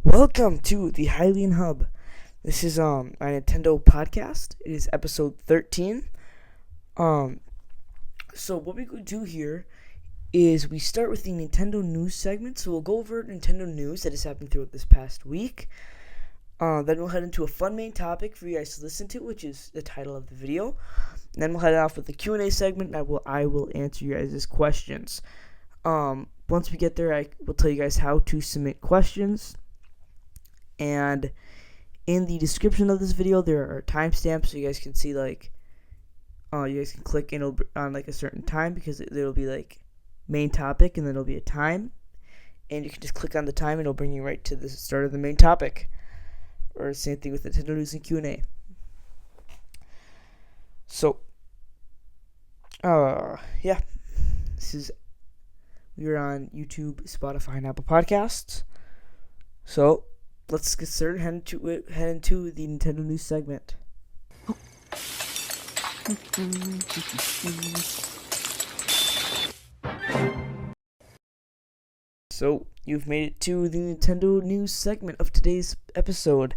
Welcome to the Hylian Hub. This is a Nintendo podcast. It is episode 13. So what we could do here is we start with the Nintendo news segment. So we'll go over Nintendo news that has happened throughout this past week. Then we'll head into a fun main topic for you guys to listen to, which is the title of the video. And then we'll head off with the Q&A segment, and I will answer you guys' questions. Once we get there, I will tell you guys how to submit questions. And in the description of this video, there are timestamps so you guys can see, you guys can click in on a certain time, because there'll be main topic and then there'll be a time, and you can just click on the time and it'll bring you right to the start of the main topic. Or same thing with Nintendo News and Q&A. So, yeah, we're on YouTube, Spotify, and Apple Podcasts. So let's get started. Head into the Nintendo news segment. So you've made it to the Nintendo news segment of today's episode.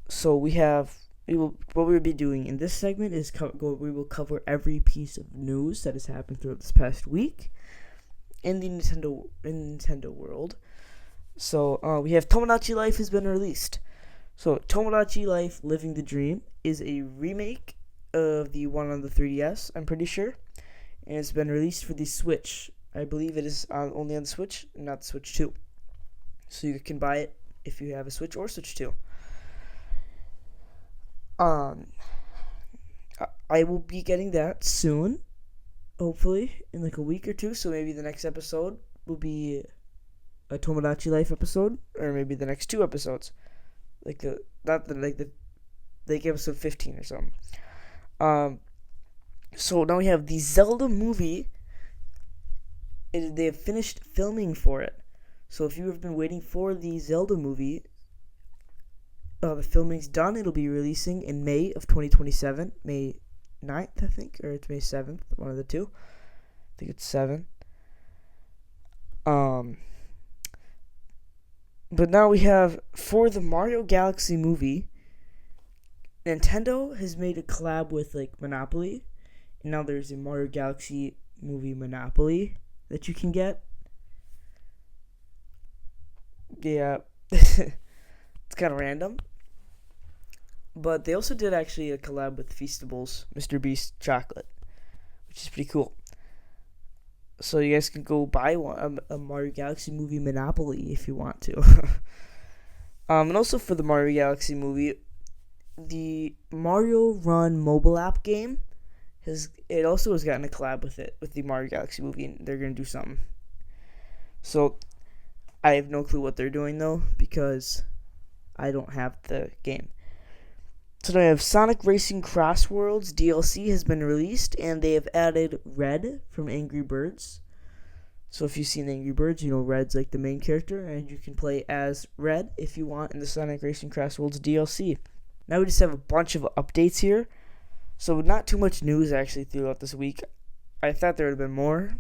So what we'll be doing in this segment is we will cover every piece of news that has happened throughout this past week in the Nintendo world. So we have Tomodachi Life has been released. So Tomodachi Life Living the Dream is a remake of the one on the 3DS, I'm pretty sure. And it's been released for the Switch. I believe it is only on the Switch, not the Switch 2. So you can buy it if you have a Switch or Switch 2. I will be getting that soon, hopefully, in a week or two. So maybe the next episode will be a Tomodachi Life episode, or maybe the next two episodes, episode 15 or something. So now we have the Zelda movie. They have finished filming for it. So if you have been waiting for the Zelda movie, the filming's done. It'll be releasing in May of 2027, May 9th, I think, or it's May 7th, one of the two. I think it's 7. But now we have, for the Mario Galaxy movie, Nintendo has made a collab with Monopoly, and now there's a Mario Galaxy movie Monopoly that you can get. Yeah, it's kind of random. But they also did actually a collab with Feastables, Mr. Beast chocolate, which is pretty cool. So you guys can go buy a Mario Galaxy movie Monopoly if you want to. And also for the Mario Galaxy movie, the Mario Run mobile app game also has gotten a collab with the Mario Galaxy movie, and they're gonna do something. So I have no clue what they're doing though, because I don't have the game. So now I have Sonic Racing Cross Worlds DLC has been released, and they have added Red from Angry Birds. So if you've seen Angry Birds, you know Red's the main character, and you can play as Red if you want in the Sonic Racing Cross Worlds DLC. Now we just have a bunch of updates here. So not too much news actually throughout this week. I thought there would have been more,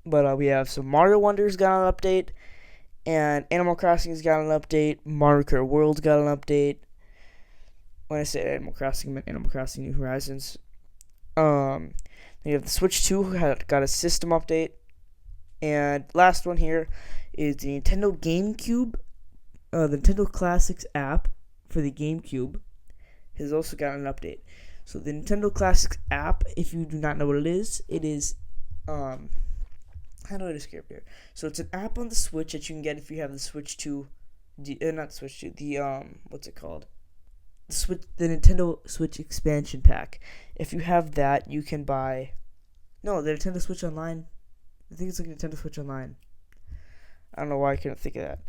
but we have some Mario Wonders got an update, and Animal Crossing's got an update. Mario Kart World's got an update. When I say Animal Crossing, I meant Animal Crossing New Horizons. Then you have the Switch 2 got a system update. And last one here is the Nintendo GameCube. The Nintendo Classics app for the GameCube has also got an update. So the Nintendo Classics app, if you do not know what it is, how do I describe it here? So it's an app on the Switch that you can get if you have the Switch 2, not Switch 2, what's it called? The Nintendo Switch expansion pack. If you have that, you can buy the Nintendo Switch Online. I think it's Nintendo Switch Online. I don't know why I couldn't think of that.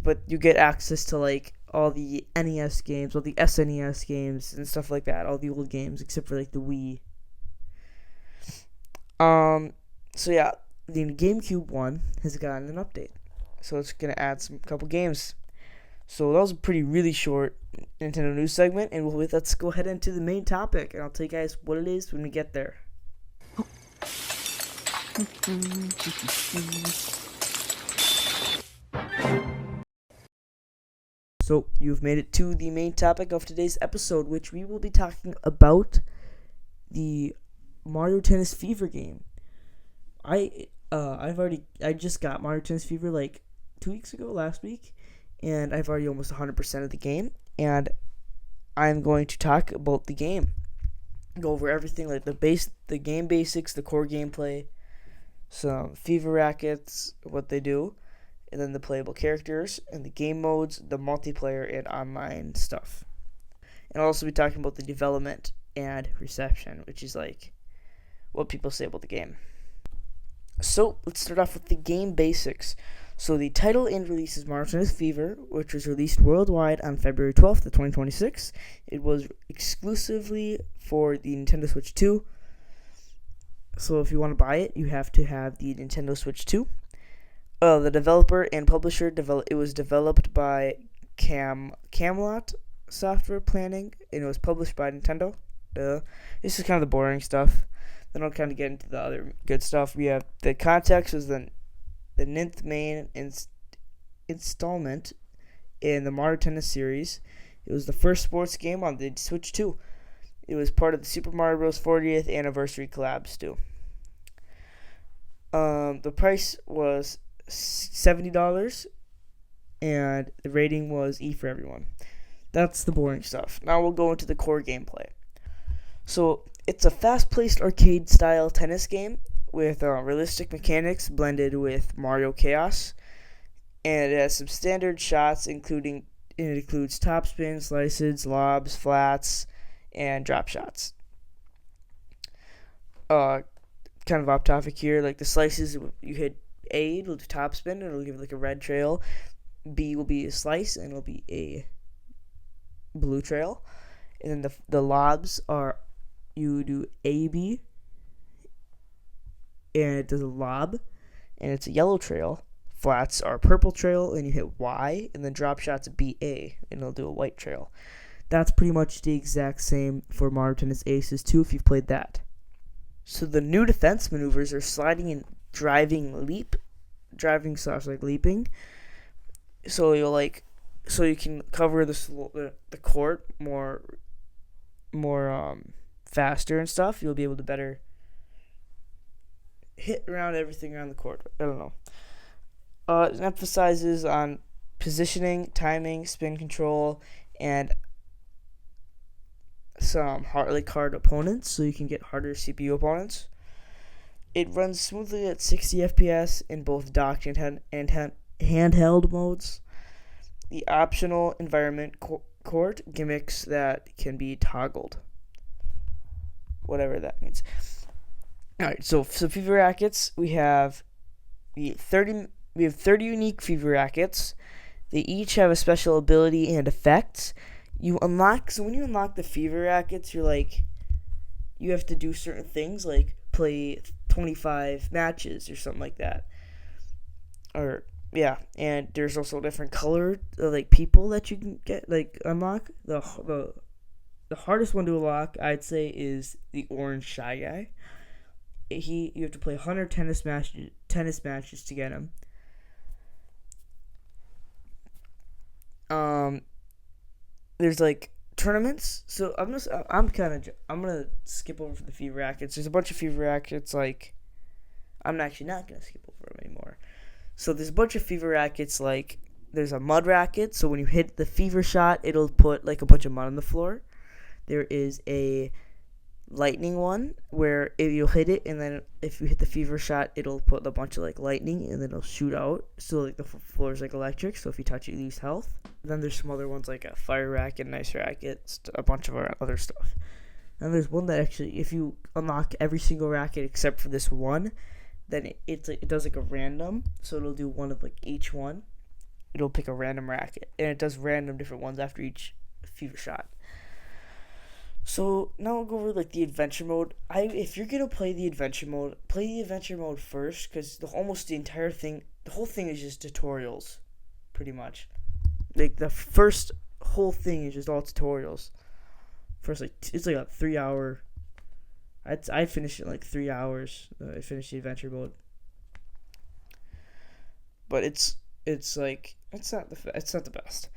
But you get access to all the NES games, all the SNES games and stuff like that, all the old games except for the Wii. So yeah, the GameCube one has gotten an update. So it's gonna add a couple games. So that was a really short Nintendo news segment, and let's go ahead into the main topic, and I'll tell you guys what it is when we get there. So you've made it to the main topic of today's episode, which we will be talking about the Mario Tennis Fever game. I just got Mario Tennis Fever like 2 weeks ago, last week, and I've already almost 100% of the game, and I'm going to talk about the game, go over everything like the game basics, the core gameplay, some Fever rackets, what they do, and then the playable characters and the game modes, the multiplayer and online stuff. And I'll also be talking about the development and reception, which is like what people say about the game. So let's start off with the game basics. So the title and release is Mario Tennis Fever, which was released worldwide on February 12th of 2026. It was exclusively for the Nintendo Switch 2. So if you want to buy it, you have to have the Nintendo Switch 2. The developer and publisher, it was developed by Camelot Software Planning, and it was published by Nintendo. This is kind of the boring stuff. Then I'll kind of get into the other good stuff. We have the context was the 9th main installment in the Mario Tennis series. It was the first sports game on the Switch 2. It was part of the Super Mario Bros. 40th anniversary collabs too. The price was $70, and the rating was E for everyone. That's the boring stuff. Now we'll go into the core gameplay. So it's a fast-paced arcade-style tennis game with realistic mechanics blended with Mario Chaos, and it has some standard shots, it includes topspin, slices, lobs, flats, and drop shots. Kind of off topic here, like the slices, you hit A, it'll do topspin, and it'll give like a red trail. B will be a slice, and it'll be a blue trail. And then the lobs are, you do AB, and it does a lob, and it's a yellow trail. Flats are purple trail, and you hit Y, and then drop shots BA, and it'll do a white trail. That's pretty much the exact same for Mario Tennis Aces 2 if you've played that. So the new defense maneuvers are sliding and driving slash like leaping. So you can cover the court more faster and stuff. You'll be able to better hit around everything around the court. I don't know. It emphasizes on positioning, timing, spin control, and some hard opponents, so you can get harder CPU opponents. It runs smoothly at 60 FPS in both docked and handheld modes. The optional environment court gimmicks that can be toggled, whatever that means. All right, so Fever rackets, we have 30 unique Fever rackets. They each have a special ability and effects. When you unlock the Fever rackets, you have to do certain things like play 25 matches or something like that. And there's also different color people that you can get unlock. The hardest one to unlock, I'd say, is the orange Shy Guy. You have to play 100 tennis matches to get him. There's tournaments, so I'm gonna skip over for the Fever rackets. There's a bunch of Fever rackets. I'm actually not gonna skip over them anymore. So there's a bunch of Fever rackets. There's a mud racket, so when you hit the Fever shot, it'll put a bunch of mud on the floor. There is a lightning one where you'll hit it, and then if you hit the Fever shot, it'll put a bunch of lightning, and then it'll shoot out. So the floor is electric. So if you touch it, you lose health. Then there's some other ones like a fire racket, an ice racket, a bunch of other stuff. And there's one that actually, if you unlock every single racket except for this one, then it does a random. So it'll do one of each one. It'll pick a random racket, and it does random different ones after each Fever shot. So now we'll go over the adventure mode. If you're gonna play the adventure mode first, because the whole thing is just tutorials, pretty much. The first whole thing is just all tutorials. First, it's a 3 hour. I finished it in 3 hours. I finished the adventure mode, but it's not the best.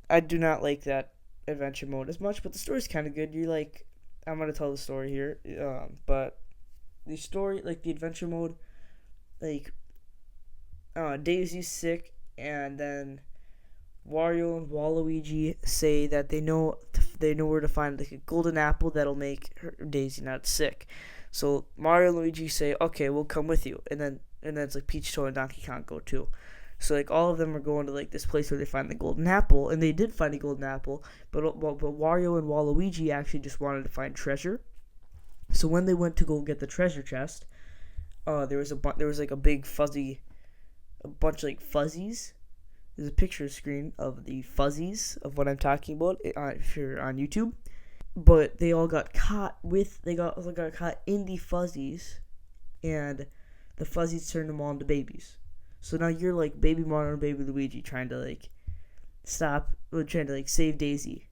I do not like that adventure mode as much, but the story's kind of good. You're like, I'm gonna tell the story here, but the story, like the adventure mode, like Daisy's sick, and then Wario and Waluigi say that they know where to find like a golden apple that'll make Daisy not sick. So Mario and Luigi say, "Okay, we'll come with you," and then it's like Peach, Toad, and Donkey Kong go too. So like all of them are going to like this place where they find the golden apple, and they did find a golden apple, but Wario and Waluigi actually just wanted to find treasure. So when they went to go get the treasure chest, there was like a big a bunch of like fuzzies. There's a picture screen of the fuzzies of what I'm talking about if you're on YouTube. But they all got caught got caught in the fuzzies, and the fuzzies turned them all into babies. So now you're like baby Mario and baby Luigi trying to like save Daisy.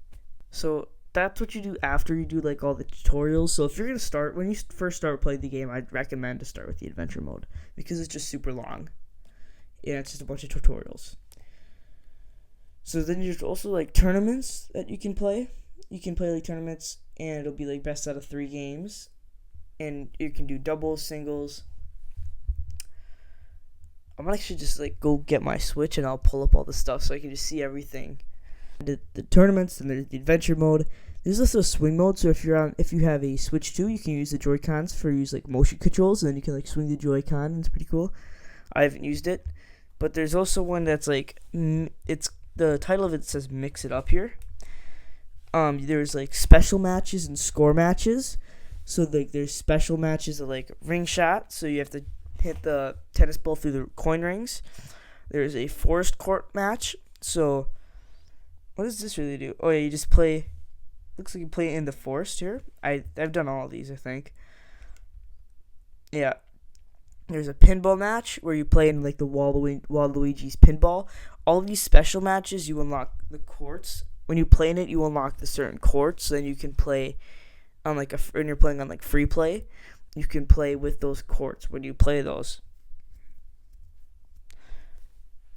So that's what you do after you do like all the tutorials. So if you're gonna start, when you first start playing the game, I'd recommend to start with the adventure mode because it's just super long. Yeah, it's just a bunch of tutorials. So then there's also like tournaments that you can play. You can play like tournaments, and it'll be like best out of 3 games, and you can do doubles, singles. I'm gonna actually just like go get my Switch, and I'll pull up all the stuff so I can just see everything. The tournaments, and there's the adventure mode. There's also a swing mode. So if you have a Switch 2, you can use the Joy-Cons for like motion controls, and then you can like swing the Joy-Con, and it's pretty cool. I haven't used it, but there's also one that's like it's the title of it says Mix It Up here. There's like special matches and score matches. So like there's special matches of like ring shot, so you have to hit the tennis ball through the coin rings. There's a forest court match. So what does this really do? Oh yeah, you just play. Looks like you play in the forest here. I've done all of these, I think. Yeah. There's a pinball match where you play in like the Waluigi's pinball. All of these special matches, you unlock the courts. When you play in it, you unlock the certain courts. So then you can play on like when you're playing on like free play, you can play with those courts when you play those.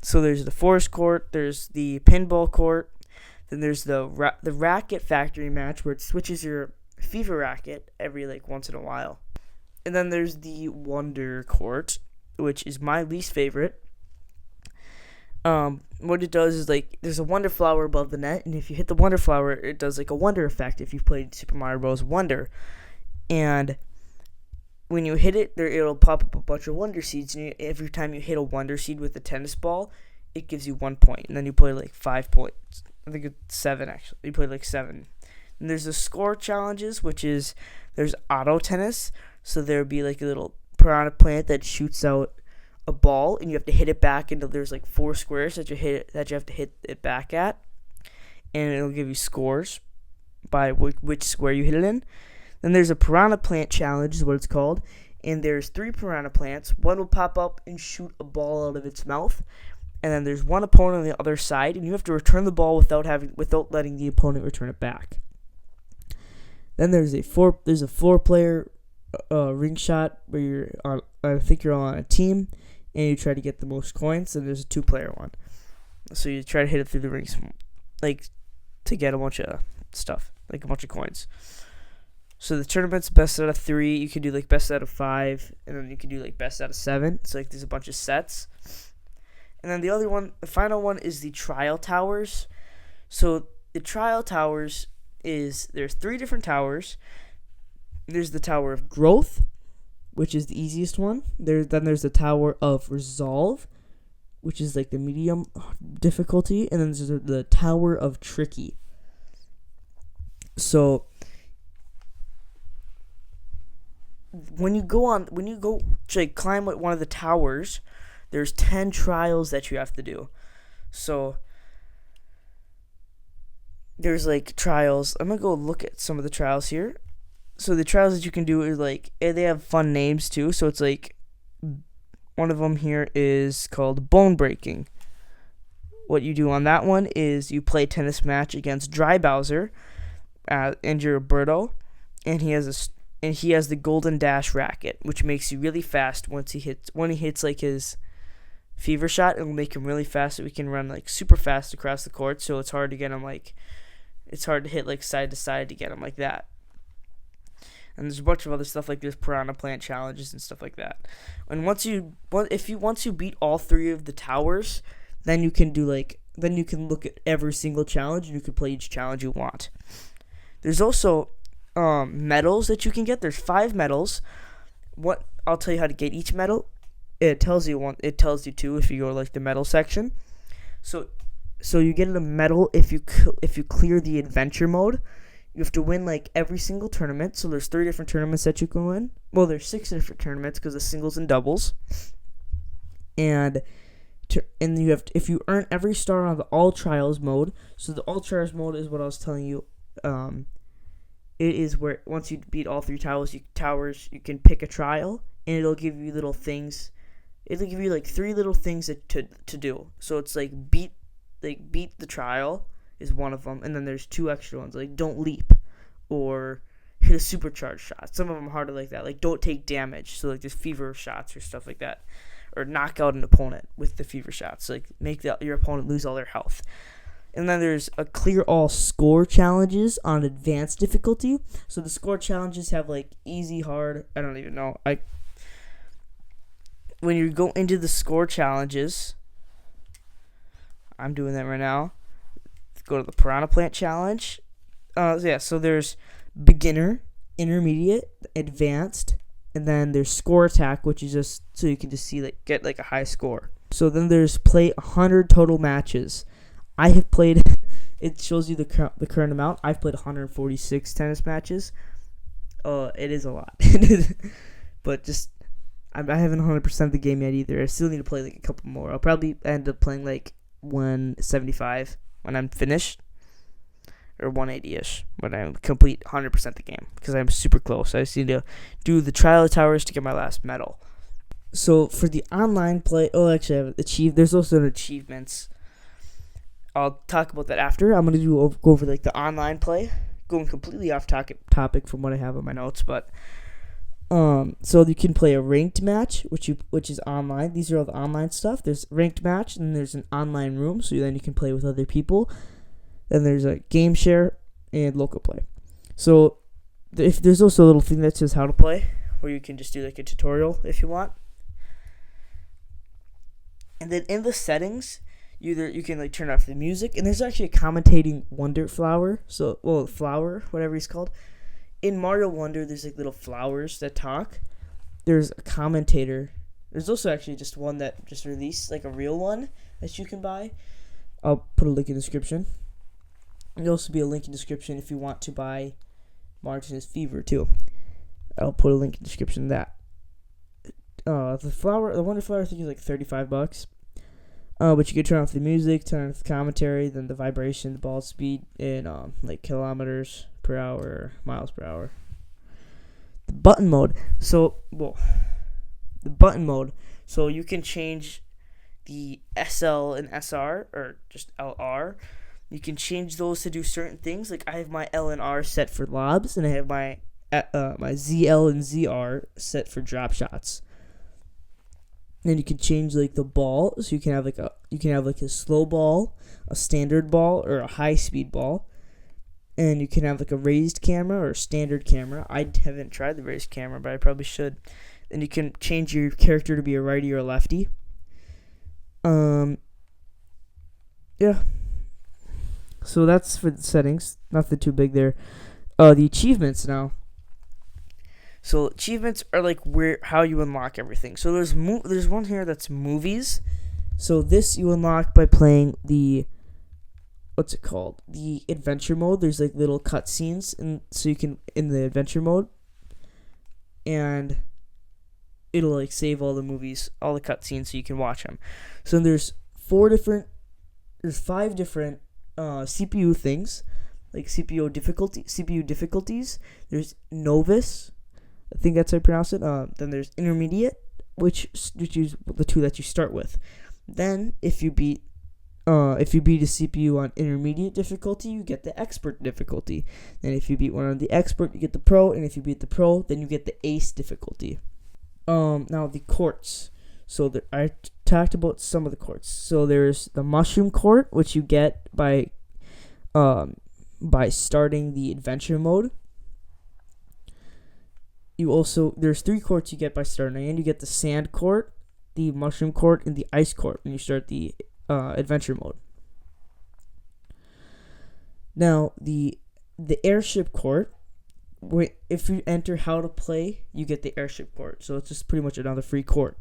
So there's the forest court, there's the pinball court, then there's the racket factory match where it switches your FIFA racket every like once in a while. And then there's the Wonder Court, which is my least favorite. What it does is like there's a Wonder Flower above the net, and if you hit the Wonder Flower, it does like a Wonder effect. If you've played Super Mario Bros. Wonder, and when you hit it, it'll pop up a bunch of Wonder Seeds, and every time you hit a Wonder Seed with a tennis ball, it gives you 1 point, and then you play like 5 points. I think it's 7 actually. You play like 7. And there's the score challenges, which is there's auto tennis. So there'll be like a little piranha plant that shoots out a ball, and you have to hit it back into there's like 4 squares that you have to hit it back at, and it'll give you scores by which square you hit it in. Then there's a piranha plant challenge, is what it's called, and there's 3 piranha plants. One will pop up and shoot a ball out of its mouth, and then there's one opponent on the other side, and you have to return the ball without letting the opponent return it back. Then there's a 4-player ring shot where I think you're on a team, and you try to get the most coins. And there's a 2-player one, so you try to hit it through the rings, like to get a bunch of stuff, like a bunch of coins. So the tournament's best out of 3. You can do like best out of 5, and then you can do like best out of 7. So like there's a bunch of sets. And then the final one is the trial towers. So the trial towers there's 3 different towers. There's the Tower of Growth, which is the easiest one. Then there's the Tower of Resolve, which is like the medium difficulty, and then there's the Tower of Tricky. So when you go to like climb one of the towers, there's 10 trials that you have to do. So there's like trials. I'm gonna go look at some of the trials here. So the trials that you can do is like they have fun names too. So it's like one of them here is called Bone Breaking. What you do on that one is you play a tennis match against Dry Bowser, and you're Birdo, and he has the Golden Dash racket, which makes you really fast when he hits like his fever shot. It'll make him really fast, so we can run like super fast across the court. So it's hard to get him like, it's hard to hit like side to side to get him like that. And there's a bunch of other stuff like there's piranha plant challenges and stuff like that. And once you beat all 3 of the towers, then you can look at every single challenge and you can play each challenge you want. There's also medals that you can get. There's 5 medals. What I'll tell you how to get each medal. It tells you too if you go to like the medal section. So you get a medal if you clear the adventure mode. You have to win like every single tournament. So there's 3 different tournaments that you can win. Well, there's 6 different tournaments because of singles and doubles. And you have if you earn every star on the all trials mode. So the all trials mode is what I was telling you. It is where once you beat all 3 towers, you can pick a trial, and it'll give you little things. It'll give you like 3 little things to do. So it's like beat the trial is one of them, and then there's 2 extra ones like don't leap or hit a supercharged shot. Some of them are harder like that, like don't take damage. So like there's fever shots or stuff like that, or knock out an opponent with the fever shots, like make your opponent lose all their health. And then there's a clear all score challenges on advanced difficulty. So the score challenges have like easy, hard. I don't even know. When you go into the score challenges, I'm doing that right now. Go to the piranha plant challenge. So there's beginner, intermediate, advanced, and then there's score attack, which is just so you can just see get a high score. So then there's play 100 total matches. I have played. It shows you the current amount. I've played 146 tennis matches. It is a lot, but just I haven't 100% the game yet either. I still need to play like a couple more. I'll probably end up playing like 175 when I'm finished, or 180ish when I complete 100% the game, because I'm super close. I just need to do the trial of towers to get my last medal. So for the online play, actually I have achieved. There's also an achievements. I'll talk about that after. I'm gonna go over like the online play, going completely off topic from what I have on my notes, but so you can play a ranked match, which is online. These are all the online stuff. There's ranked match, and there's an online room, so then you can play with other people. Then there's a game share and local play. So if there's also a little thing that says how to play, where you can just do like a tutorial if you want. And then in the settings, you can like turn off the music, and there's actually a commentating flower, whatever he's called. In Mario Wonder, there's like little flowers that talk. There's a commentator. There's also actually just one that just released, like a real one that you can buy. I'll put a link in the description. There'll also be a link in the description if you want to buy Martin's Fever too. I'll put a link in the description of that. The Wonder Flower, I think is like $35. But you can turn off the music, turn off the commentary, then the vibration, the ball speed, and like kilometers per hour, miles per hour. The button mode. So you can change the SL and SR, or just LR. You can change those to do certain things. Like I have my L and R set for lobs, and I have my ZL and ZR set for drop shots. And you can change like the ball, so you can have like a slow ball, a standard ball, or a high speed ball. And you can have like a raised camera or a standard camera. I haven't tried the raised camera, but I probably should. And you can change your character to be a righty or a lefty. Yeah. So that's for the settings. Nothing too big there. The achievements now. So achievements are like how you unlock everything. So there's one here that's movies. So this you unlock by playing the adventure mode. There's like little cutscenes, and so you can in the adventure mode, and it'll like save all the movies, all the cutscenes, so you can watch them. So there's 5 different CPU things, like CPU difficulties. There's novice, I think that's how I pronounce it. Then there's intermediate, which is the 2 that you start with. Then if you beat a CPU on intermediate difficulty, you get the expert difficulty. Then if you beat one on the expert, you get the pro, and if you beat the pro, then you get the ace difficulty. Now the courts. So I talked about some of the courts. So there's the mushroom court, which you get by starting the adventure mode. There's 3 courts you get by starting, and you get the sand court, the mushroom court, and the ice court when you start the adventure mode. Now the airship court, if you enter how to play, you get the airship court. So it's just pretty much another free court.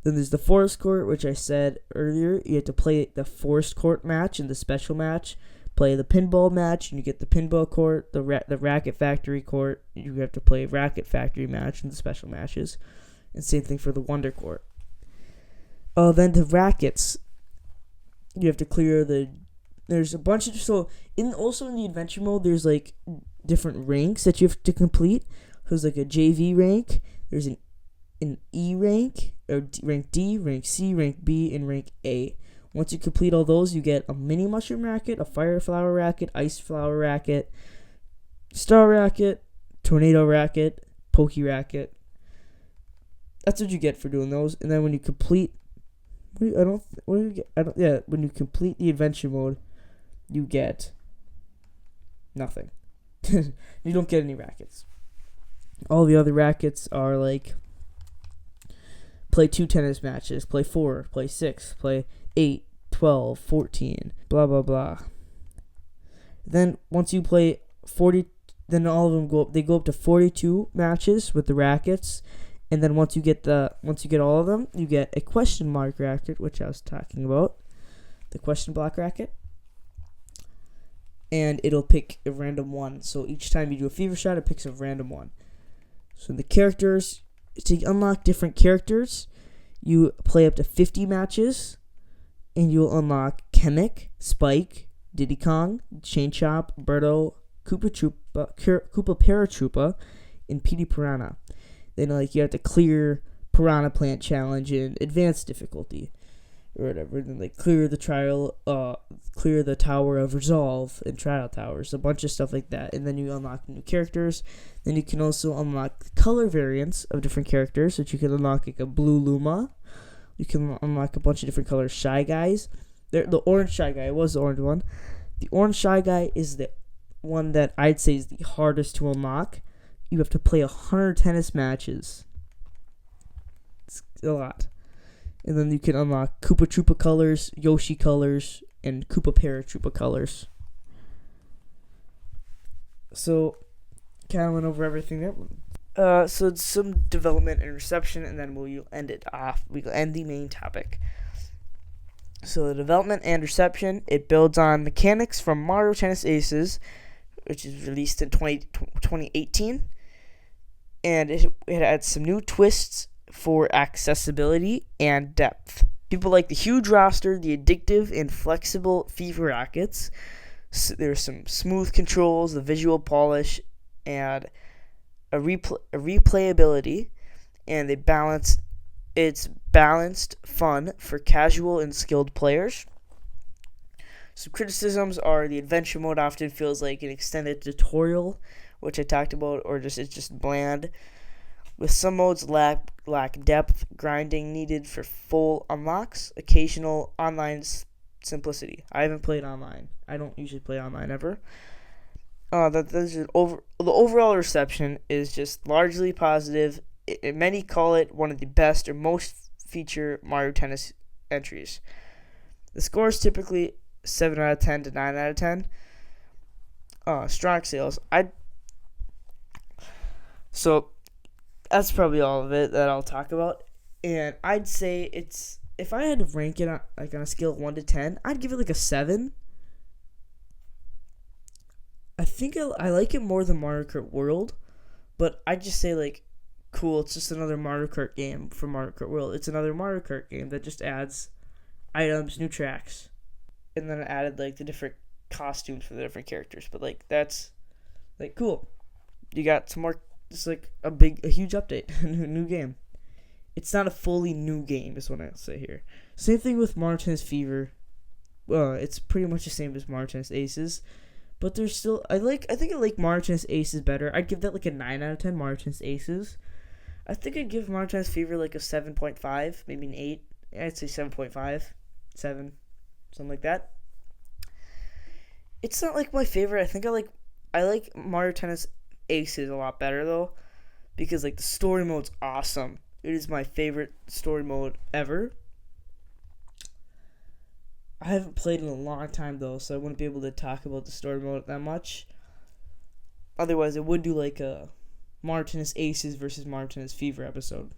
Then there's the forest court, which I said earlier. You have to play the forest court match and the special match. Play the pinball match, and you get the pinball court. The racket factory court, you have to play a racket factory match and the special matches. And same thing for the wonder court. Then the rackets, you have to clear there's a bunch of, in the adventure mode, there's like different ranks that you have to complete. There's like a JV rank, there's an E rank, or rank D, rank C, rank B, and rank A. Once you complete all those, you get a mini mushroom racket, a fire flower racket, ice flower racket, star racket, tornado racket, pokey racket. That's what you get for doing those. And then when you complete, when you complete the adventure mode, you get nothing. You don't get any rackets. All the other rackets are like play 2 tennis matches, play 4, play 6, play 8, 12, 14, blah blah blah. Then once you play 40, then all of them go up to 42 matches with the rackets. And then once you get all of them, you get a question mark racket, which I was talking about, the question block racket. And it'll pick a random one. So each time you do a fever shot, it picks a random one. So the characters, to unlock different characters, you play up to 50 matches, and you'll unlock Kamek, Spike, Diddy Kong, Chain Chomp, Birdo, Koopa Paratroopa, and Petey Piranha. Then you have to clear Piranha Plant Challenge in advanced difficulty, or whatever. Then clear the Tower of Resolve and Trial Towers, a bunch of stuff like that. And then you unlock new characters. Then you can also unlock color variants of different characters, so you can unlock like a blue Luma. You can unlock a bunch of different colors. Shy Guys. The orange Shy Guy was the orange one. The orange Shy Guy is the one that I'd say is the hardest to unlock. You have to play 100 tennis matches. It's a lot. And then you can unlock Koopa Troopa colors, Yoshi colors, and Koopa Paratroopa colors. So, kind of went over everything there. So it's some development and reception, and then we'll end it off. We'll end the main topic. So the development and reception, it builds on mechanics from Mario Tennis Aces, which is released in 2018. And it adds some new twists for accessibility and depth. People like the huge roster, the addictive and flexible FIFA rackets. So there's some smooth controls, the visual polish, and a replayability, and it's balanced fun for casual and skilled players. Some criticisms are the adventure mode often feels like an extended tutorial, which I talked about, or it's just bland. With some modes lack depth, grinding needed for full unlocks, occasional online simplicity. I haven't played online. I don't usually play online ever. The overall reception is just largely positive. Many call it one of the best or most feature Mario Tennis entries. The score is typically 7 out of 10 to 9 out of 10. Strong sales. So that's probably all of it that I'll talk about. And I'd say if I had to rank it on a scale of 1 to 10, I'd give it like a 7. I think I like it more than Mario Kart World, but I'd just say cool, it's just another Mario Kart game from Mario Kart World. It's another Mario Kart game that just adds items, new tracks, and then it added the different costumes for the different characters. But that's cool. You got some more. It's a huge update, new game. It's not a fully new game, is what I'll say here. Same thing with Mario Tennis Fever. It's pretty much the same as Mario Tennis Aces, but there's still I think I like Mario Tennis Aces better. I'd give that a 9 out of 10. Mario Tennis Aces. I think I'd give Mario Tennis Fever like a 7.5, maybe an 8. I'd say 7.5, 7, something like that. It's not like my favorite. I like Mario Tennis Aces a lot better though, because like the story mode's awesome. It is my favorite story mode ever. I haven't played in a long time though, so I wouldn't be able to talk about the story mode that much. Otherwise, I would do like a Mario Tennis Aces versus Mario Tennis Fever episode.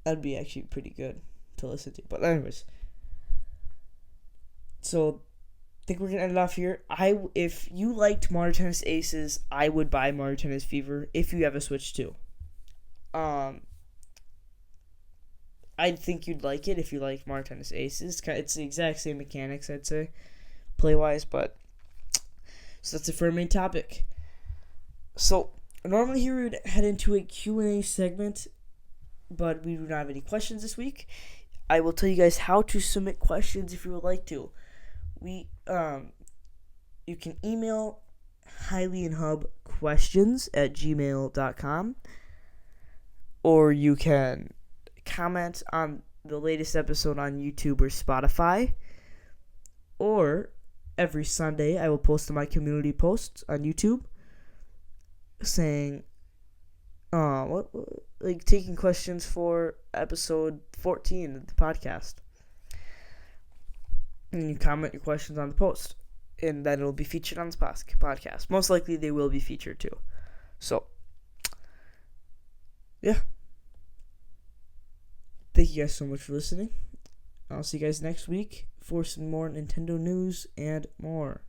That'd be actually pretty good to listen to. But anyways, so I think we're gonna end it off here. If you liked Mario Tennis Aces, I would buy Mario Tennis Fever if you have a Switch too. I think you'd like it if you like Mario Tennis Aces. It's the exact same mechanics, I'd say, play-wise, but so that's it for our main topic. So normally here we would head into a Q&A segment, but we do not have any questions this week. I will tell you guys how to submit questions if you would like to. You can email hylianhubquestions@gmail.com, or you can comment on the latest episode on YouTube or Spotify, or every Sunday I will post to my community posts on YouTube saying taking questions for episode 14 of the podcast. And you comment your questions on the post, and then it'll be featured on this podcast. Most likely they will be featured too. So, yeah. Thank you guys so much for listening. I'll see you guys next week for some more Nintendo news and more.